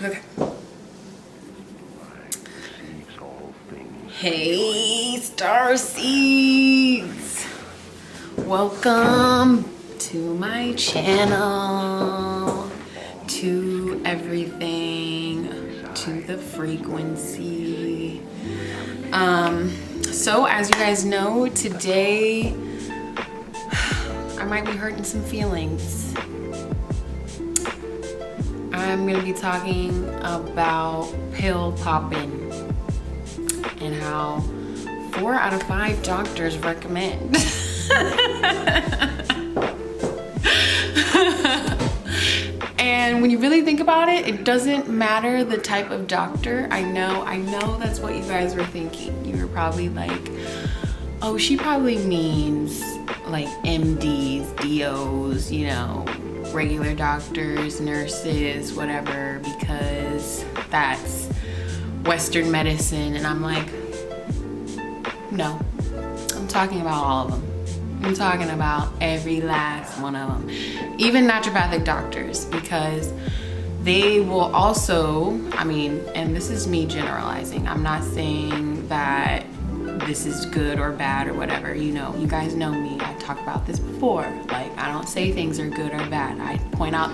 Okay. Hey, star seeds. Welcome to my channel. To everything, to the frequency. So as you guys know, today I might be hurting some feelings. I'm gonna be talking about Pill-Poppin and how 4 out of 5 doctors recommend. And when you really think about it, it doesn't matter the type of doctor. I know that's what you guys were thinking. You were probably like, oh, she probably means like MDs, DOs, you know, regular doctors, nurses, whatever, because that's Western medicine. And I'm like, no, I'm talking about all of them. I'm talking about every last one of them, even naturopathic doctors, because they will also, I mean, and this is me generalizing. I'm not saying that this is good or bad or whatever. You know, you guys know me. I talked about this before. Like, I don't say things are good or bad. I point out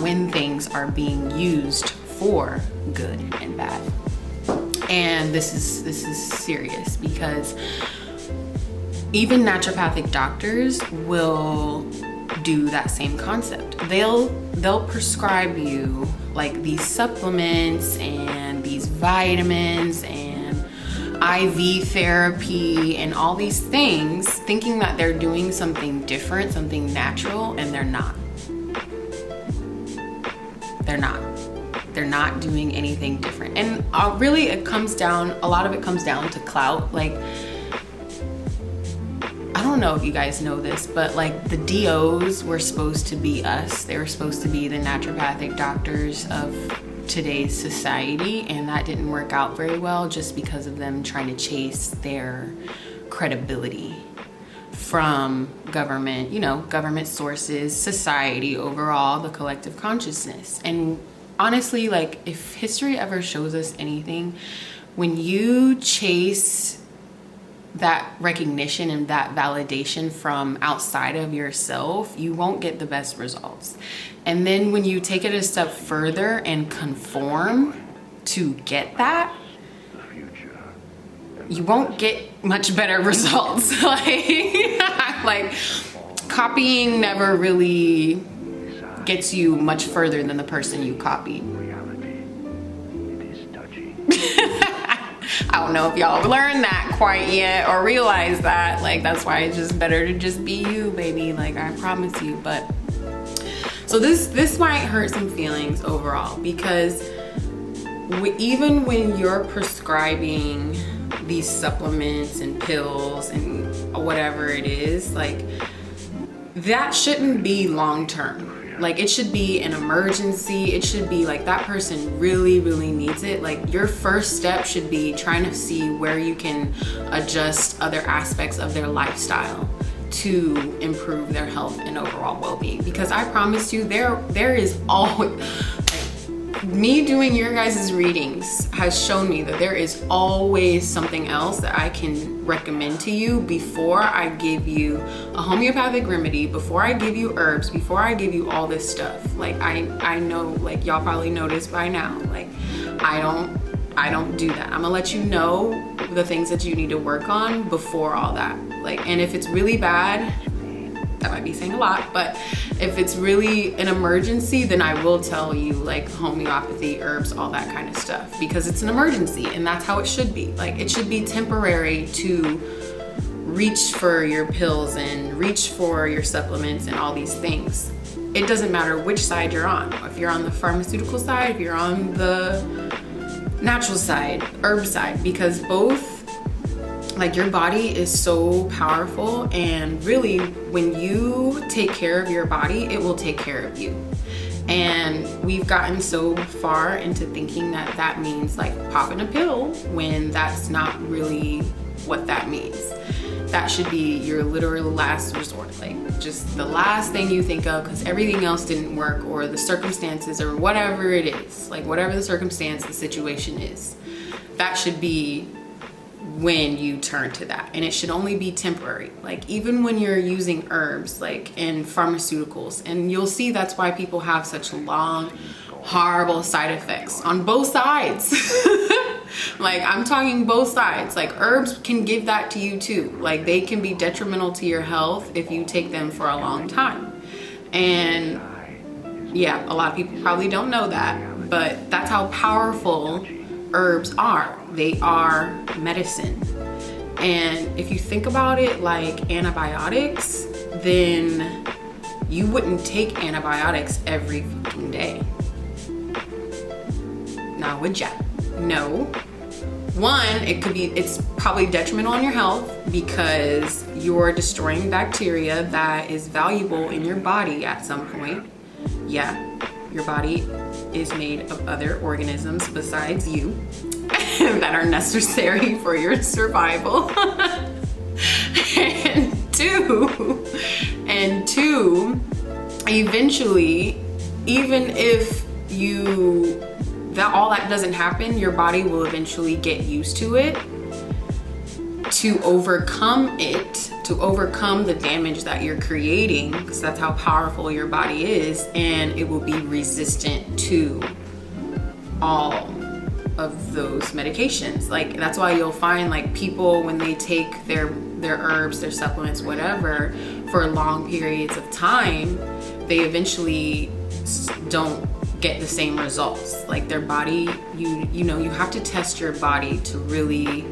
when things are being used for good and bad. And this is serious, because even naturopathic doctors will do that same concept. They'll prescribe you like these supplements and these vitamins and IV therapy and all these things, thinking that they're doing something different, something natural, and they're not. They're not doing anything different. And really a lot of it comes down to clout. Like, I don't know if you guys know this, but like the DOs were supposed to be us. They were supposed to be the naturopathic doctors of today's society, and that didn't work out very well just because of them trying to chase their credibility from government, you know, government sources, society overall, the collective consciousness. And honestly, like, if history ever shows us anything, when you chase that recognition and that validation from outside of yourself, you won't get the best results. And then when you take it a step further and conform to get that, you won't get much better results. like copying never really gets you much further than the person you copied. I don't know if y'all have learned that quite yet or realized that. Like, that's why it's just better to just be you, baby. Like, I promise you. But so this might hurt some feelings overall, because even when you're prescribing these supplements and pills and whatever it is, like, that shouldn't be long term. Like, it should be an emergency. It should be like that person really, really needs it. Like, your first step should be trying to see where you can adjust other aspects of their lifestyle to improve their health and overall well-being. Because I promise you, there is always, like, me doing your guys' readings has shown me that there is always something else that I can recommend to you before I give you a homeopathic remedy, before I give you herbs, before I give you all this stuff. Like, I know, like, y'all probably noticed by now, like, I don't do that. I'm gonna let you know the things that you need to work on before all that. Like, and if it's really bad, that might be saying a lot, but if it's really an emergency, then I will tell you, like, homeopathy, herbs, all that kind of stuff, because it's an emergency and that's how it should be. Like, it should be temporary to reach for your pills and reach for your supplements and all these things. It doesn't matter which side you're on. If you're on the pharmaceutical side, if you're on the natural side, herb side, because both, like, your body is so powerful, and really when you take care of your body, it will take care of you. And we've gotten so far into thinking that that means like popping a pill, when that's not really what that means. that should be your literal last resort. Like just the last thing you think of, because everything else didn't work, or the circumstances, or whatever it is, like whatever the circumstance, the situation is, that should be when you turn to that. And it should only be temporary. Like even when you're using herbs, like in pharmaceuticals, and you'll see that's why people have such long, horrible side effects on both sides. Like I'm talking both sides. Like herbs can give that to you too. Like they can be detrimental to your health if you take them for a long time. And yeah, a lot of people probably don't know that, but that's how powerful herbs are. They are medicine. And if you think about it like antibiotics, then you wouldn't take antibiotics every fucking day. Now would ya? No. One, it's probably detrimental on your health because you're destroying bacteria that is valuable in your body at some point. Yeah, your body is made of other organisms besides you that are necessary for your survival. and two, eventually, even if all that doesn't happen, your body will eventually get used to it, to overcome the damage that you're creating, because that's how powerful your body is, and it will be resistant to all of those medications. Like that's why you'll find like people, when they take their herbs, their supplements, whatever, for long periods of time, they eventually don't get the same results. Like their body, you know, you have to test your body to really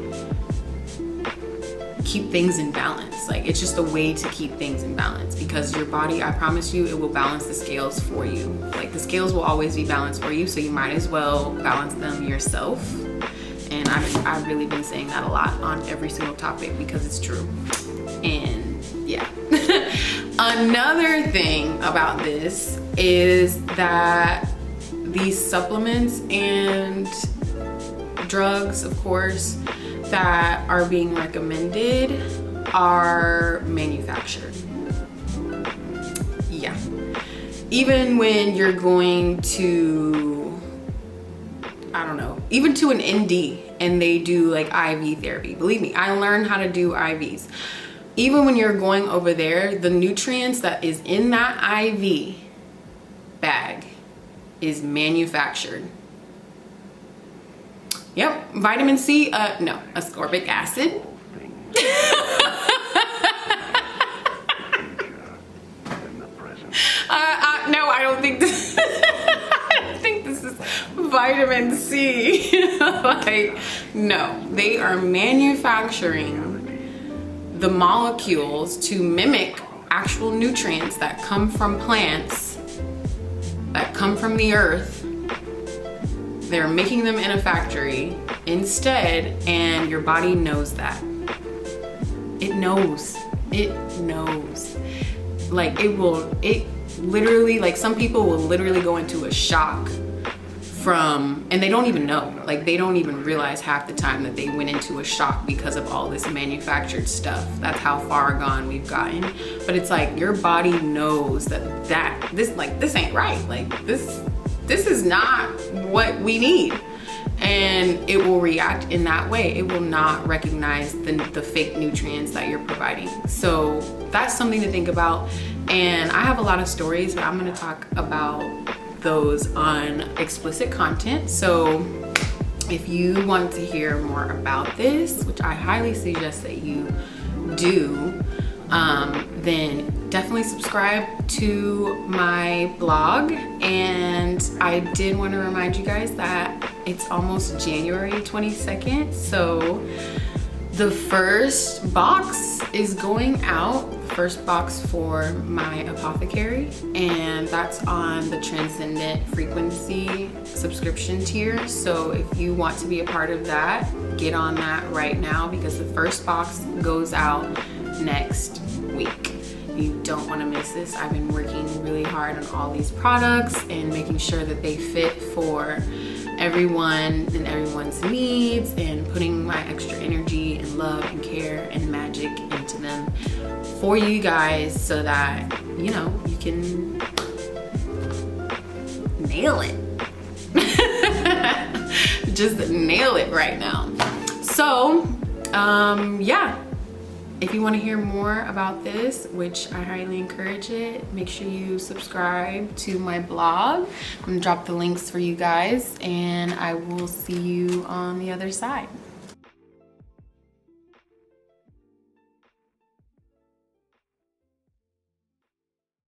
keep things in balance. Like it's just a way to keep things in balance, because your body, I promise you, it will balance the scales for you. Like the scales will always be balanced for you, so you might as well balance them yourself. And I've really been saying that a lot on every single topic because it's true. And yeah. Another thing about this is that these supplements and drugs, of course, that are being recommended are manufactured. Yeah. Even when you're going to, I don't know, even to an ND and they do like IV therapy. Believe me, I learned how to do IVs. Even when you're going over there, the nutrients that is in that IV bag is manufactured. Yep, vitamin C, no, ascorbic acid. No, I don't think this, I don't think this is vitamin C. Like, no, they are manufacturing the molecules to mimic actual nutrients that come from plants, that come from the earth. They're making them in a factory instead, and your body knows that. It knows. It knows. Like it literally, like some people will literally go into a shock from, and they don't even know. Like they don't even realize half the time that they went into a shock because of all this manufactured stuff. That's how far gone we've gotten. But it's like your body knows that this ain't right. Like this is not what we need, and it will react in that way. It will not recognize the fake nutrients that you're providing. So that's something to think about. And I have a lot of stories, but I'm going to talk about those on explicit content. So if you want to hear more about this, which I highly suggest that you do, then definitely subscribe to my blog. And I did want to remind you guys that it's almost January 22nd. So the first box is going out, the first box for my apothecary, and that's on the Transcendent Frequency subscription tier. So if you want to be a part of that, get on that right now, because the first box goes out next week. You don't want to miss this. I've been working really hard on all these products and making sure that they fit for everyone and everyone's needs and putting my extra energy and love and care and magic into them for you guys so that, you know, you can nail it. Just nail it right now. So, yeah. If you want to hear more about this, which I highly encourage it, make sure you subscribe to my blog. I'm gonna drop the links for you guys, and I will see you on the other side.